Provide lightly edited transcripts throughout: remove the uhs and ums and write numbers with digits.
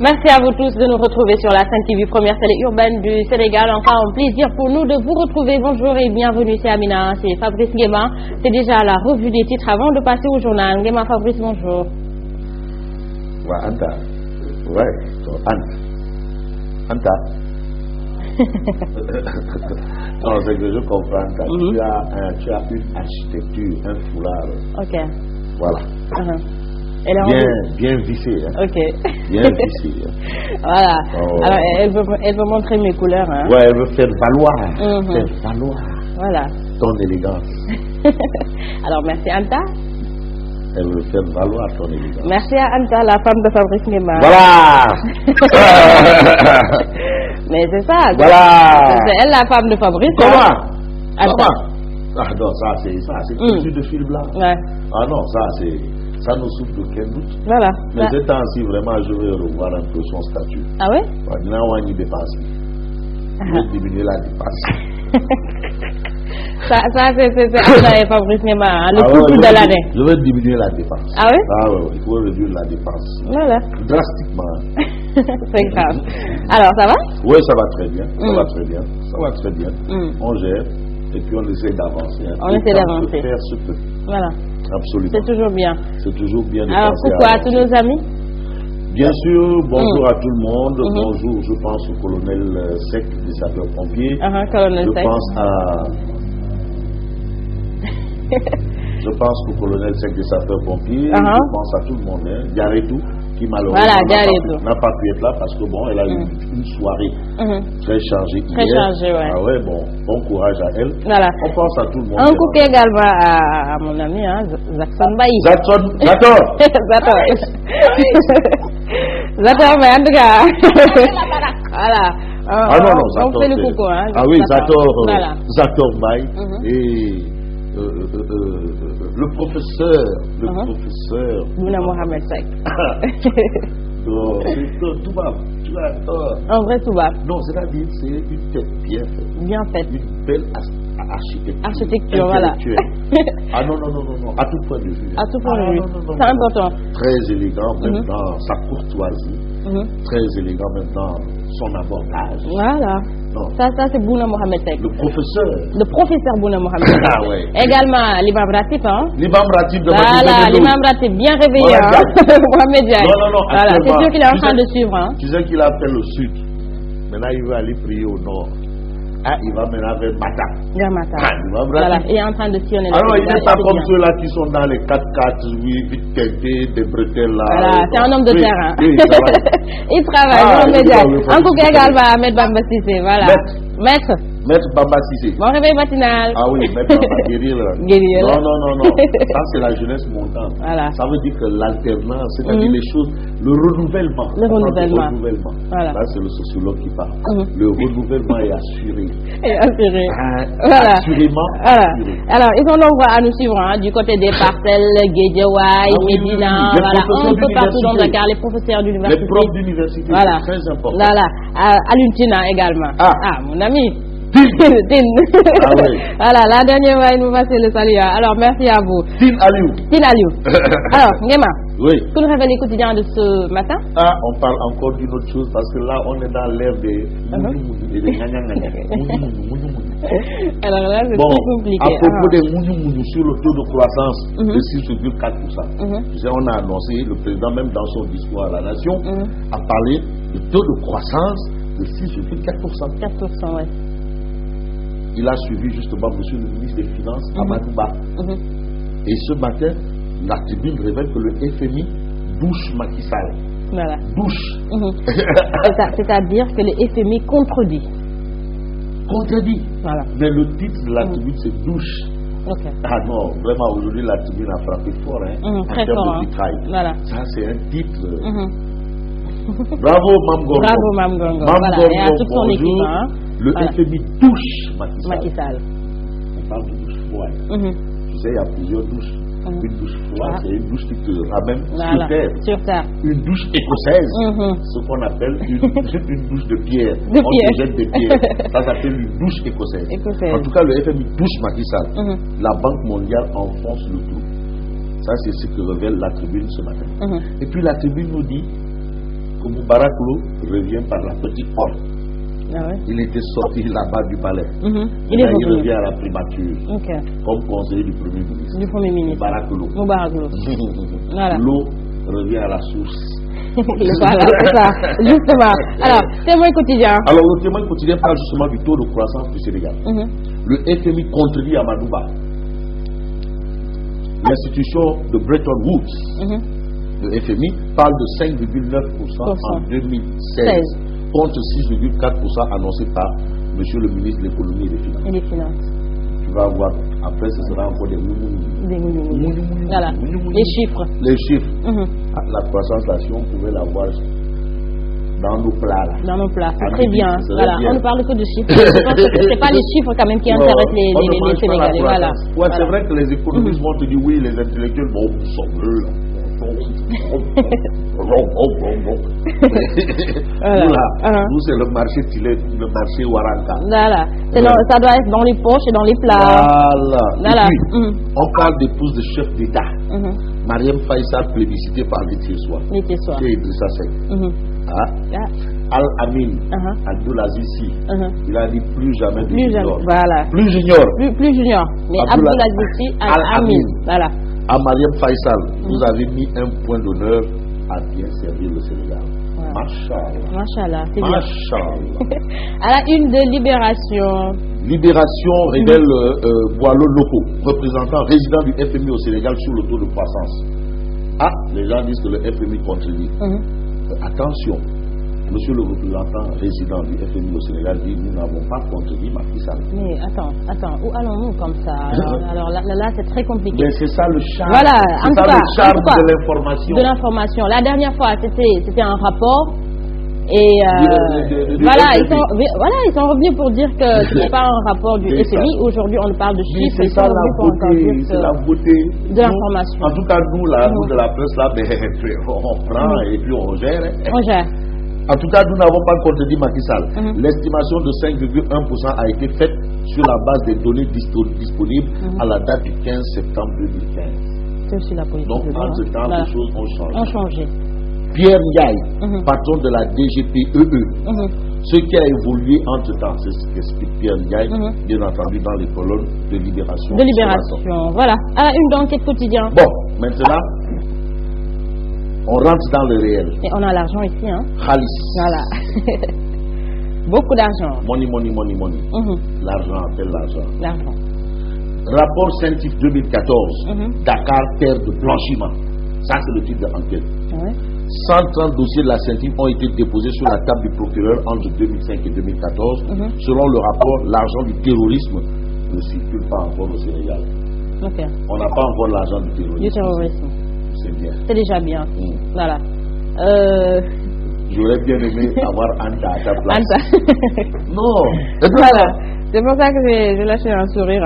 Merci à vous tous de nous retrouver sur la 5 TV, première télé urbaine du Sénégal. Encore un plaisir pour nous de vous retrouver. Bonjour et bienvenue, c'est Amina, c'est Fabrice Nguema. C'est déjà la revue des titres avant de passer au journal. Nguema, Fabrice, bonjour. Ouais, Anta. Ouais, Anta. Non, c'est que je comprends. Tu as une architecture, un foulard. Ok. Voilà. Bien vissé. Hein. Ok. Bien vissé. Hein. Voilà. Oh. Alors, elle veut montrer mes couleurs. Hein. Ouais, elle veut faire valoir. Faire valoir. Voilà. Ton élégance. Alors, merci Anta. Elle veut faire valoir ton élégance. Merci à Anta, la femme de Fabrice Nguema. Voilà. Mais c'est ça. Voilà. C'est elle la femme de Fabrice. Comment? Anta. Ah non, ça c'est cousu de fil blanc. Ouais. Ah non, ça nous souffre d'aucun doute. Voilà. Mais ce temps-ci, vraiment, je vais revoir un peu son statut. Ah oui? Je vais diminuer la dépense. Ça c'est Anta et Fabrice Nguema, le coup de l'année. Je vais diminuer la dépense. Ah oui? Ah oui, il faut réduire la dépense. Voilà. Drastiquement. C'est grave. Alors, ça va? Oui, ça va très bien. Ça va très bien. Ça va très bien. On gère et puis on essaie d'avancer. On essaie d'avancer. Faire ce que. Voilà. Absolument. C'est toujours bien. C'est toujours bien de Alors, penser pourquoi à tous nos amis? Bien sûr, bonjour à tout le monde. Bonjour, je pense au colonel Sec des sapeurs-pompiers. Colonel je Sec. pense à. Je pense au colonel Sec des sapeurs-pompiers. Je pense à tout le monde. Hein. Diaretou, qui malheureusement n'a pas pu être là parce que bon, elle a eu une soirée très chargée hier. Très chargée, ouais. Ah ouais, bon courage à elle. Voilà. On pense à tout le monde. Un coucou également à mon ami, hein, Zaxon Bailly. Zator. Zator, mais en tout cas. Voilà. Non, on fait le coucou, hein. Ah oui, Zator. Voilà. Zator Bailly. Et le professeur. Mouna Mohamed Sek. Tout va. Tu as tort. En vrai, tout va. Non, c'est-à-dire, c'est une tête bien faite. Bien faite. Une belle architecture. Voilà. Ah non. À tout point de vue. À tout point de vue. C'est important. Très élégant, même dans sa courtoisie. Très élégant, même dans son abordage. Voilà. Non. Ça c'est Bouna Mohamed Sek. Le professeur Bouna Mohamed Sek. Ah ouais. Également l'imam Ratib, hein. L'imam Ratib de Voilà, l'imam Ratib bien réveillé, hein. Mohamed Diaye. Non. Voilà, c'est sûr qu'il est en train de suivre, hein. Tu sais qu'il a fait le sud. Maintenant il veut aller prier au nord. Ah, il va maintenant vers Matam. Vers Matam. Voilà, il est en train de sillonner. Alors, il n'est pas comme ceux-là qui sont dans les 4x4, vite teintés, des bretelles là. Voilà, c'est un homme de terrain. Oui, il travaille, un coucou également à Maître Bamba Cissé, voilà. Maître Bamba Cissé. Bon réveil matinal. Ah oui, Maître Bamba guerrier. Non. Ça, c'est la jeunesse montante. Voilà. Ça veut dire que l'alternance, c'est-à-dire les choses, le renouvellement. Voilà. Là, c'est le sociologue qui parle. Le renouvellement est assuré. Voilà. Assurément. Voilà. Alors, ils sont nombreux à nous suivre, hein, du côté des parcelles, Guédiawaye, Médina, voilà, un peu partout dans Dakar, les professeurs d'université. Les profs d'université, voilà. c'est très important. Voilà. À l'Ultina également. Ah, mon ami. Tin. Voilà, la dernière fois, il nous passe le salut. Alors, merci à vous. Tin Aliou. Alors, Nguema. Oui. Que nous révèle les quotidiens de ce matin? Ah, on parle encore d'une autre chose parce que là, on est dans l'ère des Alors là, c'est très compliqué. À propos des mounioumounou sur le taux de croissance de 6,4%, tu sais, on a annoncé, le président même dans son discours à la nation, a parlé du taux de croissance de 6,4%. 4%, oui. Il a suivi justement monsieur le ministre des Finances, Amadouba. Et ce matin, la tribune révèle que le FMI douche Macky Sall. Voilà. Douche. C'est-à-dire que le FMI contredit. Voilà. Mais le titre de la tribune, c'est douche. Okay. Ah non, vraiment, aujourd'hui, la tribune a frappé fort, hein, très fort. En termes de vitrail. Voilà. Ça, c'est un titre. Bravo, Mamgongo. Voilà, et à toute son équipe. Hein. Le FMI touche Macky Sall. On parle de douche froide. Tu sais, il y a plusieurs douches. Une douche froide, c'est une douche qui te ramène sur terre. Une douche écossaise, ce qu'on appelle une douche de pierre. On te jette des pierres. Ça s'appelle une douche écossaise. En tout cas, le FMI touche Macky Sall. La Banque mondiale enfonce le clou. Ça, c'est ce que révèle la tribune ce matin. Et puis la tribune nous dit que Moubarak Lo revient par la petite porte. Ah ouais. Il était sorti là-bas du palais. Il revient à la primature comme conseiller du Premier ministre. Moubarak Lo. Voilà. L'eau revient à la source. Voilà, c'est ça, justement. Alors, témoin quotidien. Alors, le témoin quotidien parle justement du taux de croissance du Sénégal. Le FMI contredit Amadouba. L'institution de Bretton Woods, le FMI, parle de 5,9% en 2016, contre 6,4% annoncé par M. le ministre de l'économie et des finances. Tu vas voir, après ce sera encore des Voilà, les chiffres. Les chiffres. La croissance, là, si on pouvait l'avoir dans nos plats. Là. Dans nos plats, c'est très bien. Voilà. On ne parle que de chiffres. Ce n'est pas les chiffres quand même qui intéressent les Sénégalais. Voilà. Ouais, c'est vrai que les économistes vont te dire oui, les intellectuels, bon, ils sont bleus là. Nous, c'est le marché le marché Waranka. Voilà. Ça doit être dans les poches et dans les plats. Voilà. Et puis, on parle d'épouse de chef d'État. Mariam Faïsal plébiscitée par les Tiessois. Et Idrissa Seck. Al-Amin, Abdoulaziz Sy, il a dit plus jamais de junior. Voilà. Plus junior. Plus junior. Mais Abdoulaziz Sy, Al-Amin. Voilà. À Mariam Faïsal, vous avez mis un point d'honneur à bien servir le Sénégal. Machallah, c'est bien. À la une de Libération. Libération révèle Boileau Loco, représentant résident du FMI au Sénégal sur le taux de croissance. Ah, les gens disent que le FMI contredit. Attention, monsieur le représentant résident du FMI au Sénégal dit nous n'avons pas contredit Macky Sall. Mais attends, où allons-nous comme ça? Alors là c'est très compliqué. Mais c'est ça le charme. Voilà, en tout cas, le charme de l'information. De l'information. La dernière fois c'était un rapport. Et ils sont revenus pour dire que ce n'est pas un rapport du FMI. Aujourd'hui, on parle de chiffres. C'est ça la beauté, c'est la beauté de l'information. En tout cas, nous, de la presse, là, on prend et puis on gère. On gère. En tout cas, nous n'avons pas contredit Macky Sall. L'estimation de 5,1% a été faite sur la base des données disponibles à la date du 15 septembre 2015. C'est aussi la politique. Donc, en ce temps, les choses ont changé. Pierre Ndiaye, patron de la DGPEE. Ce qui a évolué entre-temps, c'est ce qu'explique Pierre Ndiaye, bien entendu dans les colonnes de Libération. Voilà. À la une d'enquête quotidien. Bon, maintenant, on rentre dans le réel. Et on a l'argent ici, hein? Khalis. Voilà. Beaucoup d'argent. Money. L'argent appelle l'argent. Rapport scientifique 2014. Dakar, terre de blanchiment. Ça, c'est le titre de l'enquête. 130 dossiers de la scientifique ont été déposés sur la table du procureur entre 2005 et 2014. Selon le rapport, l'argent du terrorisme ne circule pas encore au Sénégal. On n'a pas encore l'argent du terrorisme. C'est bien. C'est déjà bien. Voilà. J'aurais bien aimé avoir Anta à ta place. Anta. Non. Voilà. C'est pour ça que j'ai lâché un sourire.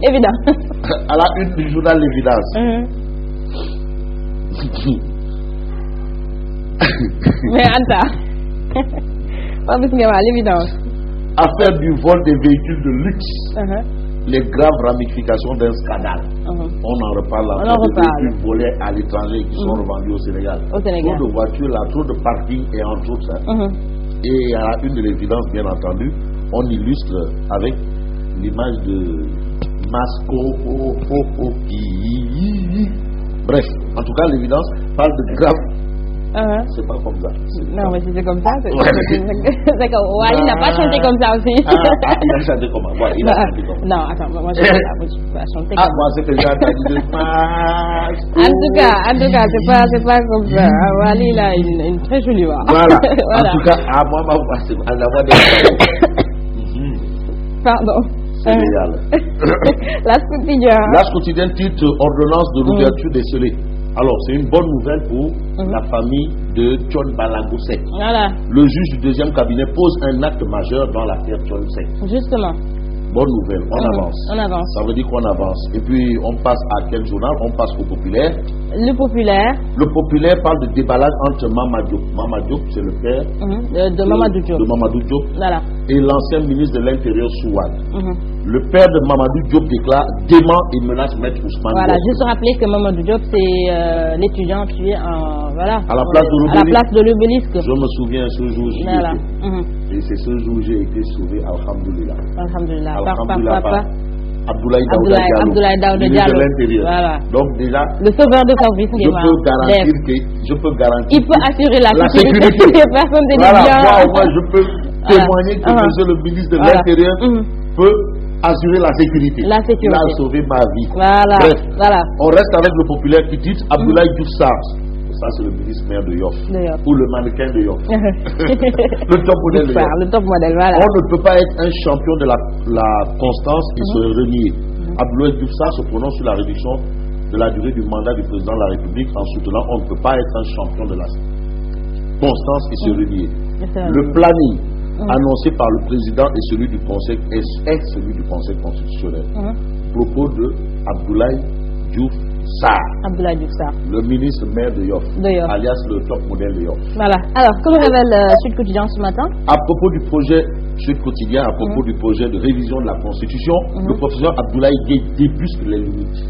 Évident. À la une du journal L'Évidence. Mais Anta. L'évidence. Affaire du vol des véhicules de luxe. Les graves ramifications d'un scandale. On en reparle. Des véhicules volés à l'étranger qui sont revendus au Sénégal. Trop de voitures là, trop de parking et entre autres ça. Et à la une de L'Évidence, bien entendu, on illustre avec l'image de Masco. Bref, en tout cas, L'Évidence parle de grave. C'est pas comme ça. Non, mais si c'est comme ça, c'est comme Wally n'a pas chanté comme ça aussi. Il a chanté comment? Il a chanté comment? Non, attends, moi je ne peux pas chanter comme ça. Moi c'est que j'ai entendu. En tout cas, c'est pas comme ça. Wally, il a une très jolie voix. Voilà. En tout cas, moi, ma voix, c'est la voix des. Pardon. Sénégal. L'As quotidien titre ordonnance de l'ouverture des scellés. Alors, c'est une bonne nouvelle pour la famille de Thione Ballago Seck. Voilà. Le juge du deuxième cabinet pose un acte majeur dans l'affaire Thione Seck. Justement. Bonne nouvelle, on avance. Ça veut dire qu'on avance. Et puis, on passe à quel journal? On passe au Populaire. Le Populaire. Le Populaire parle de déballage entre Mama Diop. Mama Diop, c'est le père de Mamadou Diop. De Mamadou Diop. Voilà. Et l'ancien ministre de l'Intérieur, Souad. Le père de Mamadou Diop déclare dément et menace Maître Ousmane. Voilà, juste rappeler que Mamadou Diop, c'est l'étudiant tué en Voilà. À la place de l'obélisque. Je me souviens ce jour j'y étais. Et c'est ce jour où j'ai été sauvé, alhamdoulilah. Alhamdoulilah. Par Abdoulaye Daouda Diallo, de l'Intérieur. Voilà. Donc déjà, le sauveur de Fabrice Nguema. Je peux garantir. Il peut assurer la sécurité des personnes des biens. Moi, je peux témoigner que monsieur le ministre de l'Intérieur peut assurer la sécurité. Il a sauvé ma vie. Bref, on reste avec le populaire qui dit Abdoulaye Diouf Sarr. Ça, c'est le ministre-maire de Yoff. Ou le mannequin de Yoff. Le top modèle de Yoff. Le top modèle, voilà. On ne peut pas être un champion de la constance et se renier. Abdoulaye Diouf Sarr se prononce sur la réduction de la durée du mandat du président de la République en soutenant on ne peut pas être un champion de la constance et se renier. Le planning annoncé par le président et celui du Conseil est celui du Conseil constitutionnel. Propos de Abdoulaye Diouf Sarr. Abdoulaye Diouf Sarr. Le ministre maire de Yoff. Alias le top modèle de Yoff. Voilà. Alors, que nous révèle Sud Quotidien ce matin? À propos du projet Sud Quotidien, à propos du projet de révision de la Constitution, le professeur Abdoulaye Gueye débusque les limites.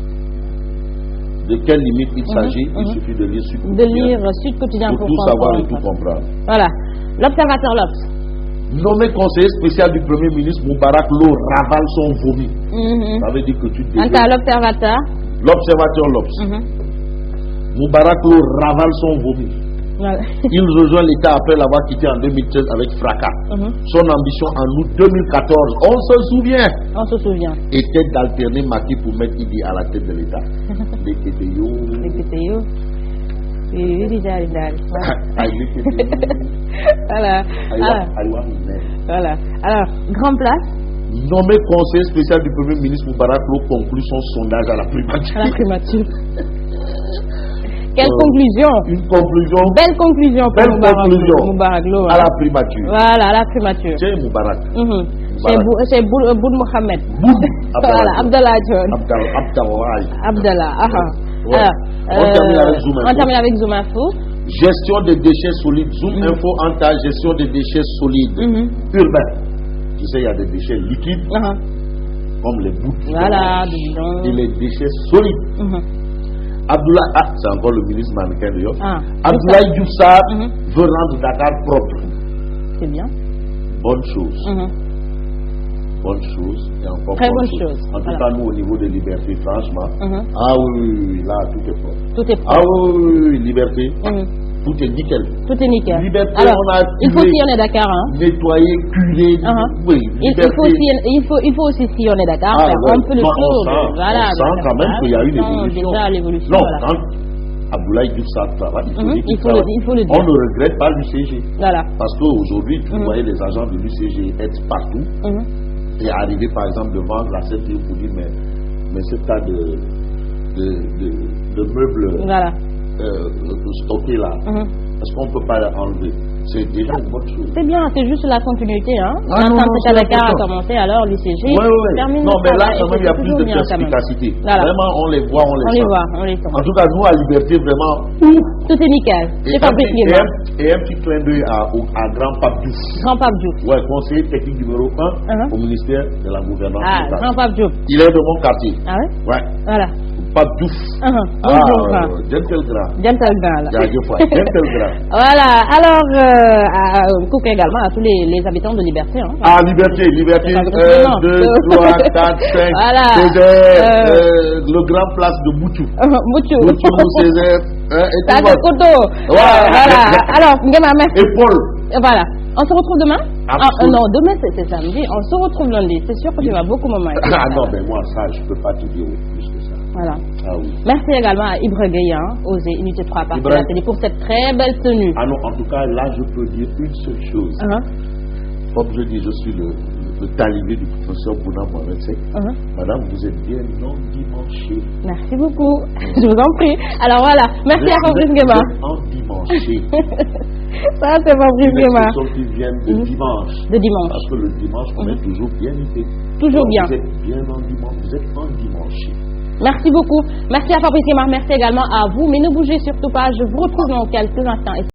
De quelles limites il s'agit? Il suffit de lire Sud Quotidien. De lire Sud Quotidien pour tout savoir et tout comprendre. Voilà. L'observateur L'Obs. Nommé conseiller spécial du Premier ministre, Moubarak Lo ravale son vomi. Ça veut dire que tu développes. Quant à l'observateur? L'observateur L'Obs. Moubarak Lo ravale son vomi. Il rejoint l'État après l'avoir quitté en 2013 avec fracas. Son ambition en août 2014, on se souvient, était d'alterner Macky pour mettre Idi à la tête de l'État. Voilà. Alors, grand place. Nommé conseiller spécial du Premier ministre, Moubarak Lo conclut son sondage à la primature. Quelle conclusion? Une conclusion. Belle conclusion pour Moubarak Lo. À la primature. Voilà, à la primature. C'est Moubarak. C'est Boud Mohamed. Voilà, Abdallah John. Abdallah. On termine avec Zoom Info. Gestion des déchets solides. Zoom Info en ta gestion des déchets solides. Urbains. Tu sais, il y a des déchets liquides, comme les bouts et les déchets solides. Abdoulaye, c'est encore le ministre mannequin de Yoff. Abdoulaye Diouf Sarr veut rendre Dakar propre. C'est bien. Bonne chose. Bonne chose et encore très bonne chose. En tout cas, nous, au niveau de liberté, franchement, ah oui, là, tout est propre. Tout est propre. Ah oui, liberté. Tout est nickel. Tout est nickel. Liberté, alors, on a il faut sillonner Dakar. Nettoyer, curer. Oui, il faut aussi sillonner Dakar. Faire un peu le tour. Voilà. On sent quand même qu'il y a une évolution. Déjà l'évolution. Non, quand Abdoulaye Diouf Sarr travaille, il faut le dire. On ne regrette pas l'UCG. Voilà. Parce qu'aujourd'hui, vous voyez les agents de l'UCG être partout. Et arriver par exemple devant la CEDRI pour dire mais ce tas de meubles stockés là, est-ce qu'on ne peut pas enlever? C'est déjà une bonne chose. C'est bien, c'est juste la continuité. Quand Dakar a commencé, alors l'UCG termine. Non, mais là, quand même, il y a plus de perspicacité. Vraiment, on les voit, on les sent. En tout cas, nous, à Liberté, vraiment. Tout est nickel. C'est Fabrice Nguema. Et un petit clin d'œil à Grand Pape Diouf. Grand Pape Diouf. Ouais, conseiller technique numéro 1 au ministère de la Gouvernance. Grand Pape Diouf. Il est de mon quartier. Ah ouais? Ouais. Voilà. Pape Diouf. Gentle Grand. Gentle Grand. Voilà. Alors, coucou également à tous les habitants de Liberté. Liberté. 1, 2, 3, 4, 5. Voilà. Le grand place de Moutou. Moutou, Césaire. Ça, c'est Koto. Voilà. Alors, Nguema, merci. Et Paul. Voilà. On se retrouve demain? Non, demain c'est samedi. On se retrouve lundi. C'est sûr que tu vas beaucoup me manquer. Non, mais moi, ça, je ne peux pas te dire plus que ça. Voilà. Oui. Merci également à Ibra Gueye, Osé, Unité 3 par la télé pour cette très belle tenue. Non, en tout cas, là, je peux dire une seule chose. Comme je dis, je suis le talibé du professeur Bouna Mohamed Seck. Madame, vous êtes bien endimanchée. Merci beaucoup. Je vous en prie. Alors voilà, merci à Fabrice Nguema. Endimanchée. Ça, c'est Fabrice Nguema. C'est une qui viennent de dimanche. De dimanche. Parce que le dimanche, on est toujours bien été. Toujours bien. Vous êtes bien endimanchée. Vous êtes endimanchée. Merci beaucoup. Merci à Fabrice Nguema. Merci également à vous. Mais ne bougez surtout pas. Je vous retrouve dans quelques instants.